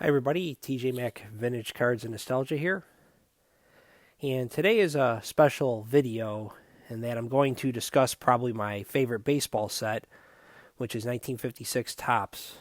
Hi everybody, TJ Mac Vintage Cards and Nostalgia here. And today is a special video in that I'm going to discuss probably my favorite baseball set, which is 1956 Topps.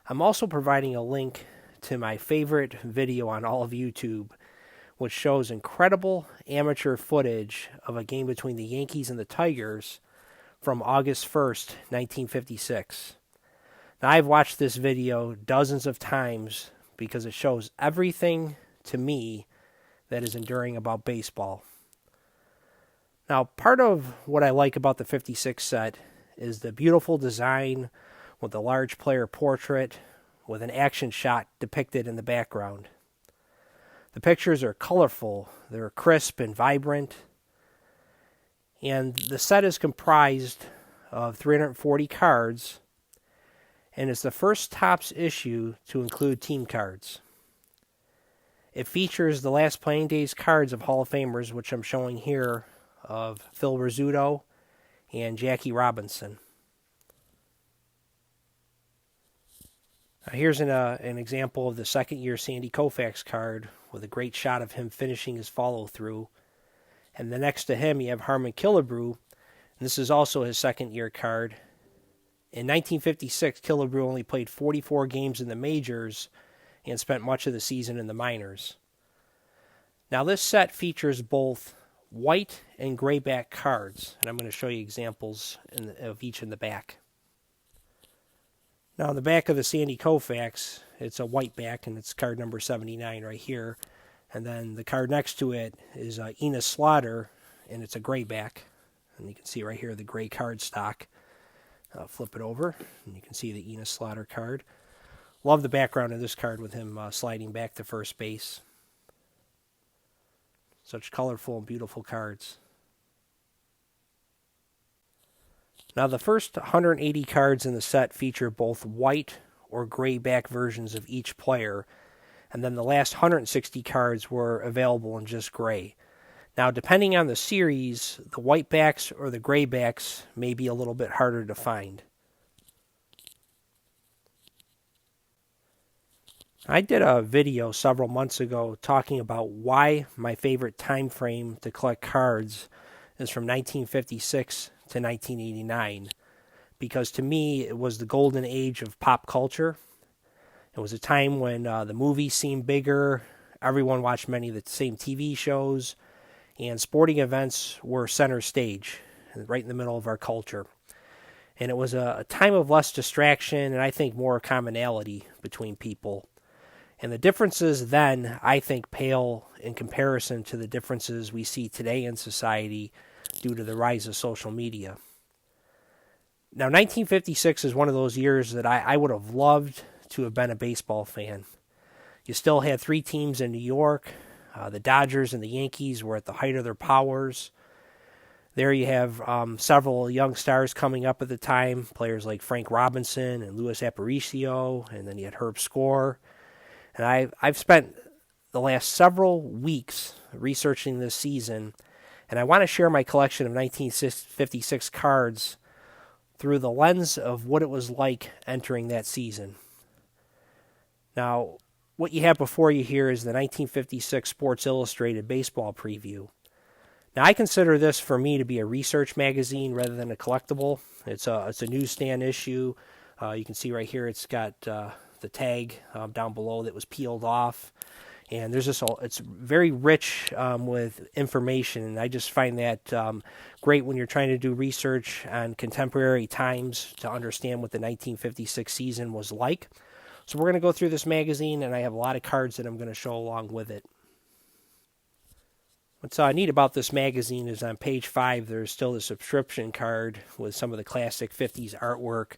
I'm also providing a link to my favorite video on all of YouTube, which shows incredible amateur footage of a game between the Yankees and the Tigers from August 1st, 1956. Now, I've watched this video dozens of times because it shows everything to me that is enduring about baseball. Now, part of what I like about the 56 set is the beautiful design with a large player portrait with an action shot depicted in the background. The pictures are colorful, they're crisp and vibrant, and the set is comprised of 340 cards, and it's the first Topps issue to include team cards. It features the last playing days cards of Hall of Famers, which I'm showing here, of Phil Rizzuto and Jackie Robinson. Now here's an example of the second year Sandy Koufax card with a great shot of him finishing his follow-through. And then next to him you have Harmon Killebrew, and this is also his second year card. In 1956, Killebrew only played 44 games in the majors and spent much of the season in the minors. Now this set features both white and grayback cards, and I'm going to show you examples of each in the back. Now in the back of the Sandy Koufax, it's a white back, and it's card number 79 right here. And then the card next to it is Enos Slaughter, and it's a grayback. And you can see right here the gray card stock. Flip it over, and you can see the Enos Slaughter card. Love the background of this card with him sliding back to first base. Such colorful and beautiful cards. Now the first 180 cards in the set feature both white or grayback versions of each player, and then the last 160 cards were available in just gray. Now, depending on the series, the whitebacks or the graybacks may be a little bit harder to find. I did a video several months ago talking about why my favorite time frame to collect cards is from 1956 to 1989, because to me it was the golden age of pop culture. It was a time when the movies seemed bigger, everyone watched many of the same TV shows, and sporting events were center stage, right in the middle of our culture. And it was a time of less distraction and I think more commonality between people. And the differences then, I think, pale in comparison to the differences we see today in society due to the rise of social media. Now, 1956 is one of those years that I would have loved to have been a baseball fan. You still had three teams in New York. The Dodgers and the Yankees were at the height of their powers. There you have several young stars coming up at the time, players like Frank Robinson and Luis Aparicio, and then you had Herb Score. And I've spent the last several weeks researching this season, and I want to share my collection of 1956 cards through the lens of what it was like entering that season. Now, what you have before you here is the 1956 Sports Illustrated baseball preview. Now, I consider this for me to be a research magazine rather than a collectible. It's a newsstand issue. You can see right here it's got the tag down below that was peeled off. And there's it's very rich with information, and I just find that great when you're trying to do research on contemporary times to understand what the 1956 season was like. So we're going to go through this magazine, and I have a lot of cards that I'm going to show along with it. What's neat about this magazine is on page 5, there's still the subscription card with some of the classic 50s artwork,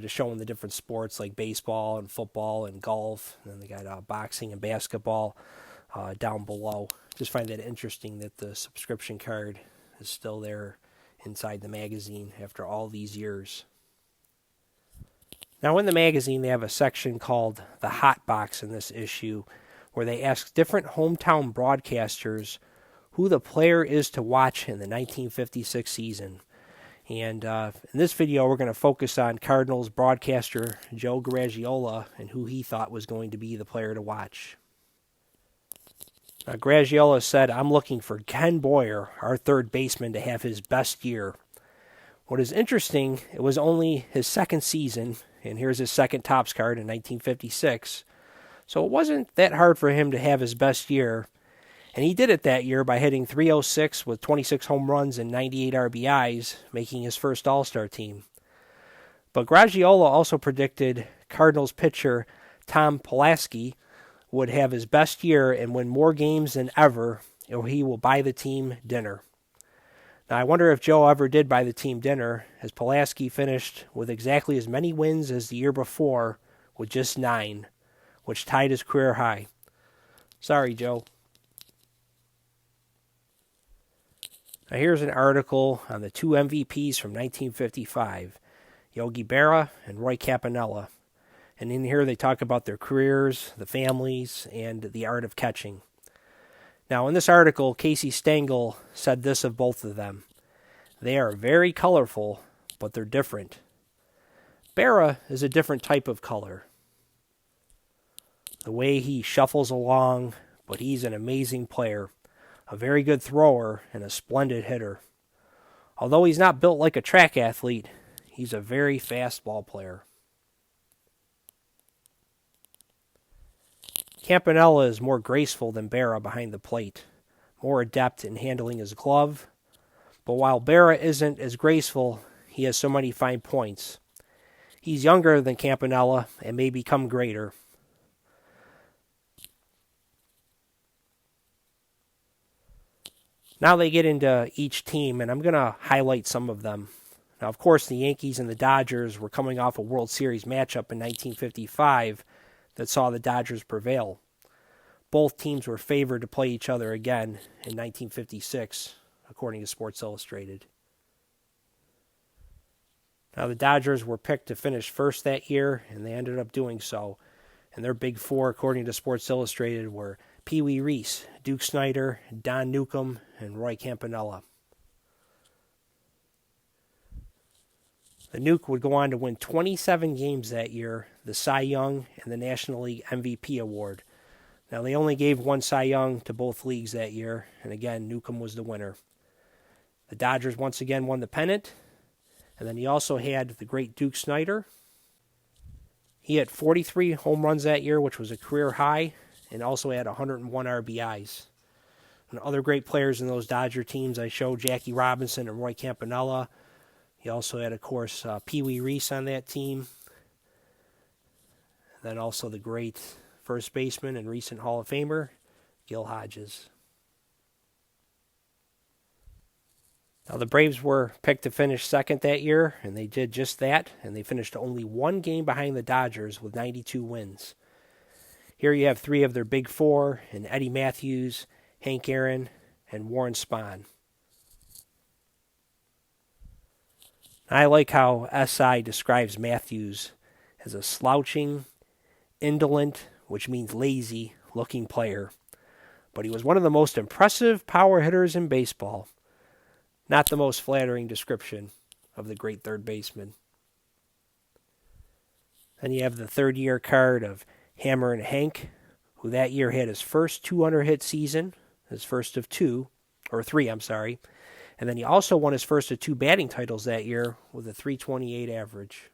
just showing the different sports like baseball and football and golf. And then they got boxing and basketball down below. Just find that interesting that the subscription card is still there inside the magazine after all these years. Now in the magazine they have a section called the Hot Box in this issue, where they ask different hometown broadcasters who the player is to watch in the 1956 season. And in this video, we're going to focus on Cardinals broadcaster Joe Garagiola and who he thought was going to be the player to watch. Now, Garagiola said, "I'm looking for Ken Boyer, our third baseman, to have his best year." What is interesting, it was only his second season, and here's his second Topps card in 1956. So it wasn't that hard for him to have his best year. And he did it that year by hitting .306 with 26 home runs and 98 RBIs, making his first All-Star team. But Garagiola also predicted Cardinals pitcher Tom Pulaski would have his best year and win more games than ever, or he will buy the team dinner. Now, I wonder if Joe ever did buy the team dinner, as Pulaski finished with exactly as many wins as the year before, with just 9, which tied his career high. Sorry, Joe. Now, here's an article on the two MVPs from 1955, Yogi Berra and Roy Campanella. And in here they talk about their careers, the families, and the art of catching. Now, in this article, Casey Stengel said this of both of them: "They are very colorful, but they're different. Berra is a different type of color. The way he shuffles along, but he's an amazing player, a very good thrower, and a splendid hitter. Although he's not built like a track athlete, he's a very fast ball player." Campanella is more graceful than Berra behind the plate, more adept in handling his glove. But while Berra isn't as graceful, he has so many fine points. He's younger than Campanella and may become greater. Now they get into each team, and I'm going to highlight some of them. Now, of course, the Yankees and the Dodgers were coming off a World Series matchup in 1955 that saw the Dodgers prevail. Both teams were favored to play each other again in 1956, according to Sports Illustrated. Now, the Dodgers were picked to finish first that year, and they ended up doing so. And their big four, according to Sports Illustrated, were Pee Wee Reese, Duke Snider, Don Newcombe, and Roy Campanella. The Nuke would go on to win 27 games that year, the Cy Young and the National League MVP award. Now, they only gave one Cy Young to both leagues that year, and again, Newcombe was the winner. The Dodgers once again won the pennant, and then he also had the great Duke Snider. He had 43 home runs that year, which was a career high, and also had 101 RBIs. And other great players in those Dodger teams, I showed Jackie Robinson and Roy Campanella. He also had, of course, Pee Wee Reese on that team. And then also the great first baseman and recent Hall of Famer, Gil Hodges. Now, the Braves were picked to finish second that year, and they did just that, and they finished only one game behind the Dodgers with 92 wins. Here you have three of their big four, and Eddie Matthews, Hank Aaron, and Warren Spahn. I like how SI describes Matthews as a slouching, indolent, which means lazy, looking player. But he was one of the most impressive power hitters in baseball. Not the most flattering description of the great third baseman. Then you have the third-year card of Hammer and Hank, who that year had his first 200-hit season, his first of three. And then he also won his first of 2 batting titles that year with a .328 average.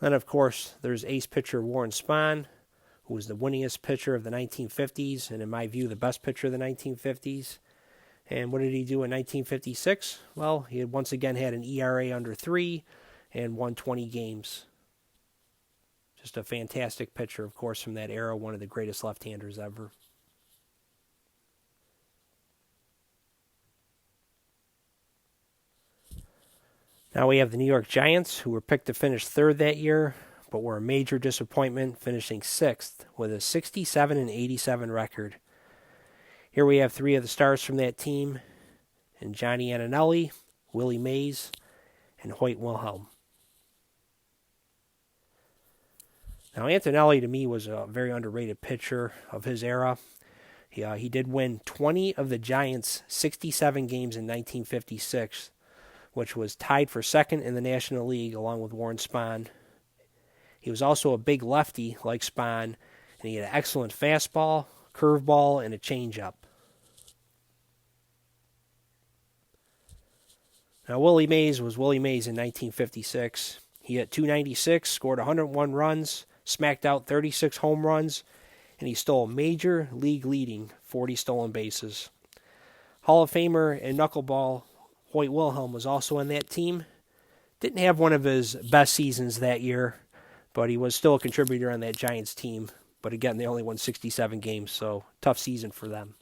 Then, of course, there's ace pitcher Warren Spahn, who was the winningest pitcher of the 1950s, and in my view, the best pitcher of the 1950s. And what did he do in 1956? Well, he had once again had an ERA under 3 and won 20 games. Just a fantastic pitcher, of course, from that era, one of the greatest left-handers ever. Now we have the New York Giants, who were picked to finish third that year, but were a major disappointment, finishing sixth with a 67-87 record. Here we have three of the stars from that team, and Johnny Antonelli, Willie Mays, and Hoyt Wilhelm. Now, Antonelli, to me, was a very underrated pitcher of his era. He did win 20 of the Giants' 67 games in 1956, which was tied for second in the National League along with Warren Spahn. He was also a big lefty like Spahn, and he had an excellent fastball, curveball, and a changeup. Now, Willie Mays was Willie Mays in 1956. He hit .296, scored 101 runs, smacked out 36 home runs, and he stole major league leading 40 stolen bases. Hall of Famer and knuckleball Hoyt Wilhelm was also on that team. Didn't have one of his best seasons that year, but he was still a contributor on that Giants team. But again, they only won 67 games, so tough season for them.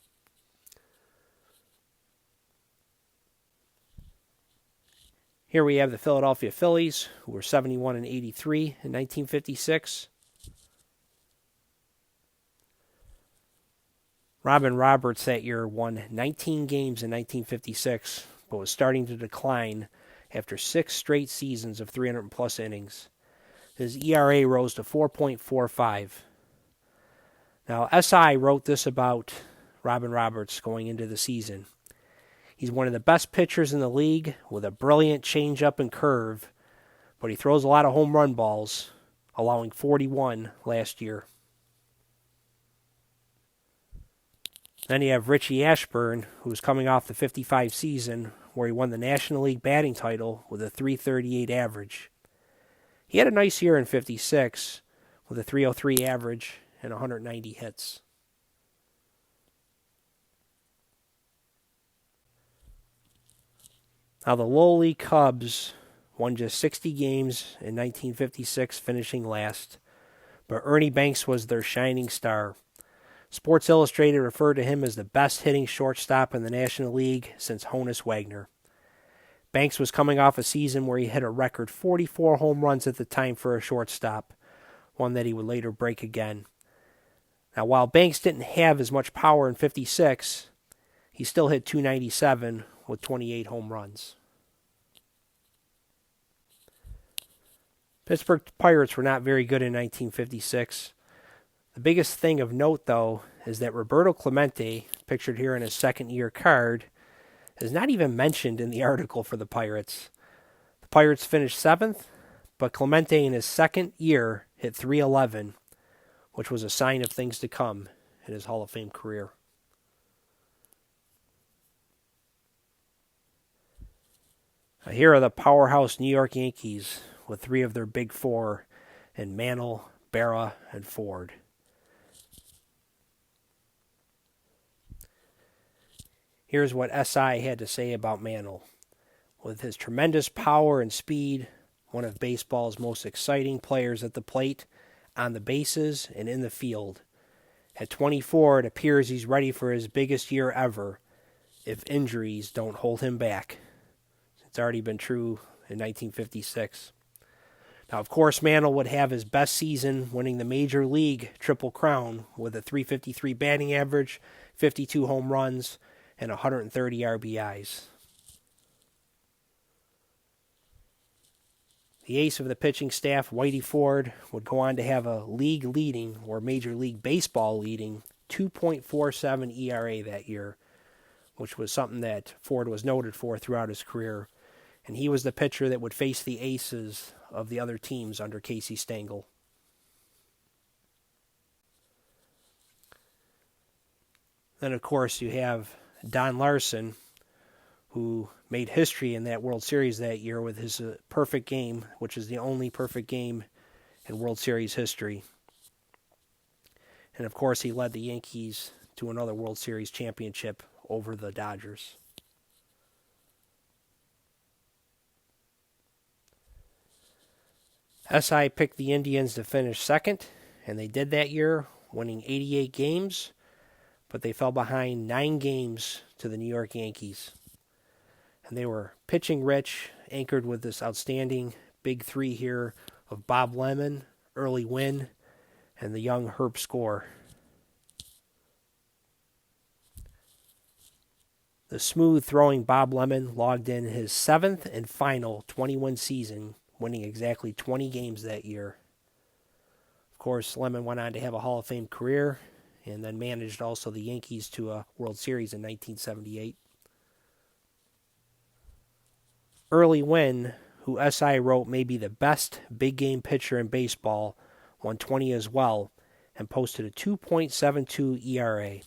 Here we have the Philadelphia Phillies, who were 71 and 83 in 1956. Robin Roberts that year won 19 games in 1956, but was starting to decline after 6 straight seasons of 300-plus innings. His ERA rose to 4.45. Now, SI wrote this about Robin Roberts going into the season. He's one of the best pitchers in the league with a brilliant changeup and curve, but he throws a lot of home run balls, allowing 41 last year. Then you have Richie Ashburn, who was coming off the 55 season, where he won the National League batting title with a .338 average. He had a nice year in 56 with a .303 average and 190 hits. Now the lowly Cubs won just 60 games in 1956, finishing last, but Ernie Banks was their shining star. Sports Illustrated referred to him as the best hitting shortstop in the National League since Honus Wagner. Banks was coming off a season where he hit a record 44 home runs at the time for a shortstop, one that he would later break again. Now, while Banks didn't have as much power in 56, he still hit .297 with 28 home runs. Pittsburgh Pirates were not very good in 1956. The biggest thing of note, though, is that Roberto Clemente, pictured here in his second-year card, is not even mentioned in the article for the Pirates. The Pirates finished 7th, but Clemente in his second year hit .311, which was a sign of things to come in his Hall of Fame career. Here are the powerhouse New York Yankees with 3 of their big 4 in Mantle, Berra, and Ford. Here's what SI had to say about Mantle. With his tremendous power and speed, one of baseball's most exciting players at the plate, on the bases, and in the field. At 24, it appears he's ready for his biggest year ever, if injuries don't hold him back. It's already been true in 1956. Now, of course, Mantle would have his best season winning the Major League Triple Crown with a .353 batting average, 52 home runs, and 130 RBIs. The ace of the pitching staff, Whitey Ford, would go on to have a league-leading, or Major League Baseball-leading, 2.47 ERA that year, which was something that Ford was noted for throughout his career. And he was the pitcher that would face the aces of the other teams under Casey Stengel. Then, of course, you have Don Larson, who made history in that World Series that year with his perfect game, which is the only perfect game in World Series history. And, of course, he led the Yankees to another World Series championship over the Dodgers. SI picked the Indians to finish second, and they did that year, winning 88 games, but they fell behind 9 games to the New York Yankees. And they were pitching rich, anchored with this outstanding big 3 here of Bob Lemon, Early Wynn, and the young Herb Score. The smooth-throwing Bob Lemon logged in his 7th and final 21 season, winning exactly 20 games that year. Of course, Lemon went on to have a Hall of Fame career and then managed also the Yankees to a World Series in 1978. Early Wynn, who SI wrote may be the best big game pitcher in baseball, won 20 as well, and posted a 2.72 ERA.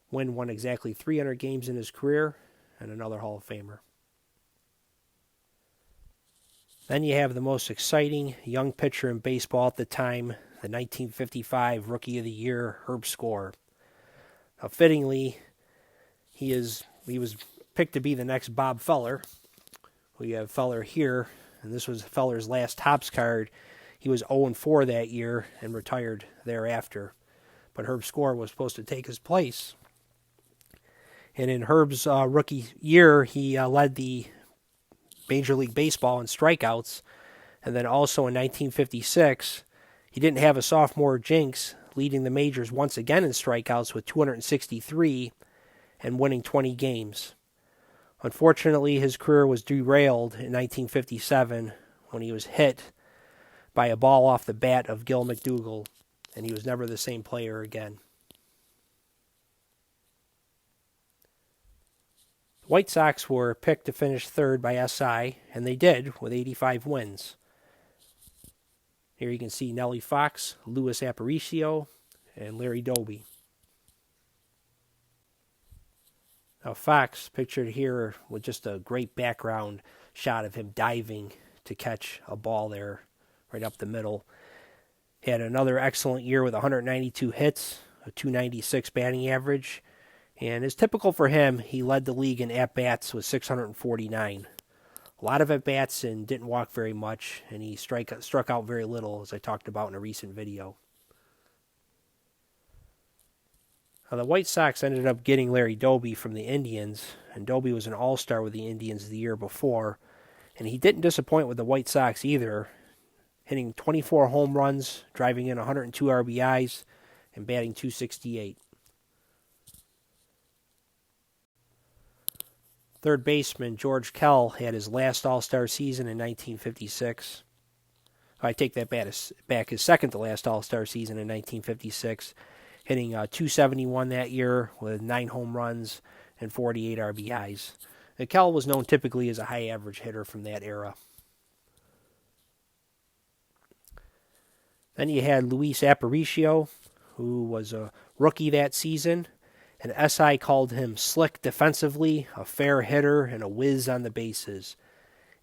Wynn won exactly 300 games in his career, and another Hall of Famer. Then you have the most exciting young pitcher in baseball at the time, the 1955 Rookie of the Year, Herb Score. Now, fittingly, he was picked to be the next Bob Feller. We have Feller here, and this was Feller's last Topps card. He was 0-4 that year and retired thereafter. But Herb Score was supposed to take his place. And in Herb's rookie year, he led the Major League Baseball in strikeouts. And then also in 1956, he didn't have a sophomore jinx, leading the majors once again in strikeouts with 263 and winning 20 games. Unfortunately, his career was derailed in 1957 when he was hit by a ball off the bat of Gil McDougall, and he was never the same player again. The White Sox were picked to finish third by SI, and they did with 85 wins. Here you can see Nellie Fox, Louis Aparicio, and Larry Doby. Now Fox, pictured here with just a great background shot of him diving to catch a ball there right up the middle. He had another excellent year with 192 hits, a 296 batting average, and as typical for him, he led the league in at-bats with 649. A lot of at-bats and didn't walk very much, and he struck out very little, as I talked about in a recent video. Now, the White Sox ended up getting Larry Doby from the Indians, and Doby was an all-star with the Indians the year before, and he didn't disappoint with the White Sox either, hitting 24 home runs, driving in 102 RBIs, and batting .268. Third baseman George Kell had his last All-Star season in 1956. I take that back, his second to last All-Star season in 1956, hitting .271 that year with 9 home runs and 48 RBIs. And Kell was known typically as a high-average hitter from that era. Then you had Luis Aparicio, who was a rookie that season, and SI called him slick defensively, a fair hitter, and a whiz on the bases.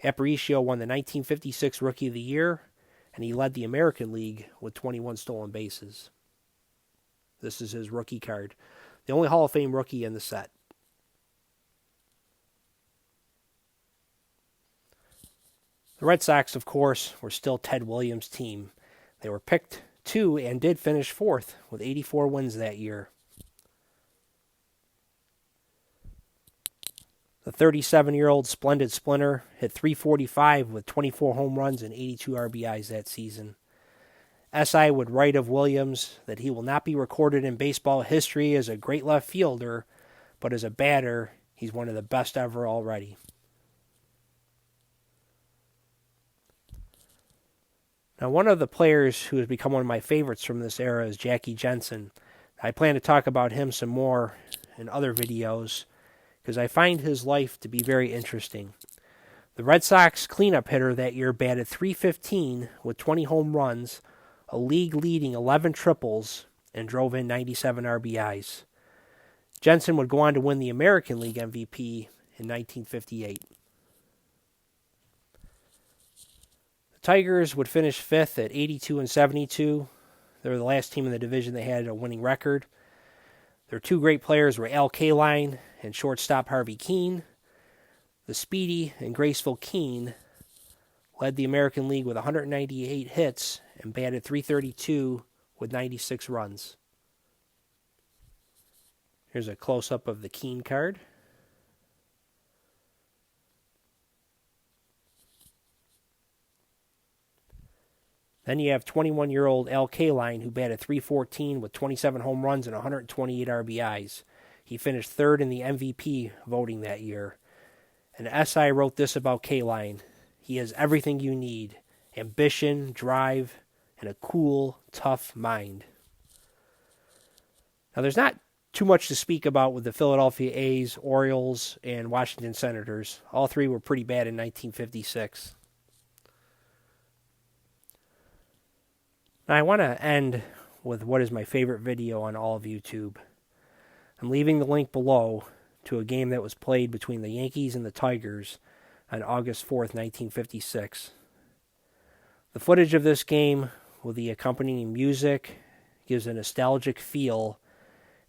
Aparicio won the 1956 Rookie of the Year, and he led the American League with 21 stolen bases. This is his rookie card. The only Hall of Fame rookie in the set. The Red Sox, of course, were still Ted Williams' team. They were picked to and did finish fourth with 84 wins that year. The 37-year-old Splendid Splinter hit .345 with 24 home runs and 82 RBIs that season. SI would write of Williams that he will not be recorded in baseball history as a great left fielder, but as a batter, he's one of the best ever already. Now, one of the players who has become one of my favorites from this era is Jackie Jensen. I plan to talk about him some more in other videos because I find his life to be very interesting. The Red Sox cleanup hitter that year batted .315 with 20 home runs, a league-leading 11 triples, and drove in 97 RBIs. Jensen would go on to win the American League MVP in 1958. Tigers would finish fifth at 82-72. They were the last team in the division that had a winning record. Their two great players were Al Kaline and shortstop Harvey Keene. The speedy and graceful Keene led the American League with 198 hits and batted .332 with 96 runs. Here's a close-up of the Keene card. Then you have 21-year-old Al Kaline, who batted .314 with 27 home runs and 128 RBIs. He finished third in the MVP voting that year. And SI wrote this about Kaline: he has everything you need: ambition, drive, and a cool, tough mind. Now, there's not too much to speak about with the Philadelphia A's, Orioles, and Washington Senators. All three were pretty bad in 1956. Now, I want to end with what is my favorite video on all of YouTube. I'm leaving the link below to a game that was played between the Yankees and the Tigers on August 4th, 1956. The footage of this game with the accompanying music gives a nostalgic feel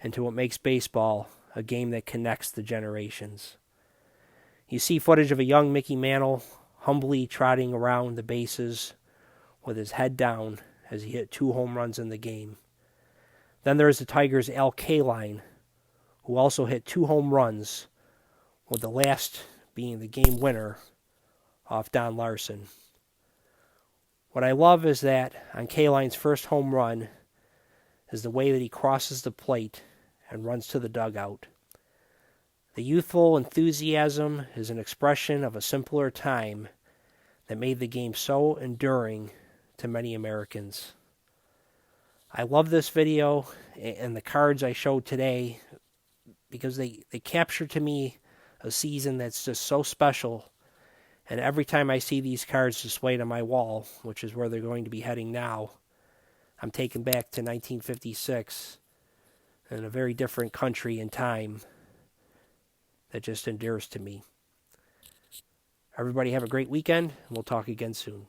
into what makes baseball a game that connects the generations. You see footage of a young Mickey Mantle humbly trotting around the bases with his head down as he hit 2 home runs in the game. Then there is the Tigers' Al Kaline, who also hit 2 home runs, with the last being the game winner off Don Larson. What I love is that on Kaline's first home run is the way that he crosses the plate and runs to the dugout. The youthful enthusiasm is an expression of a simpler time that made the game so enduring to many Americans. I love this video and the cards I showed today because they capture to me a season that's just so special. And every time I see these cards displayed on my wall, which is where they're going to be heading now, I'm taken back to 1956 in a very different country and time that just endears to me. Everybody have a great weekend, and we'll talk again soon.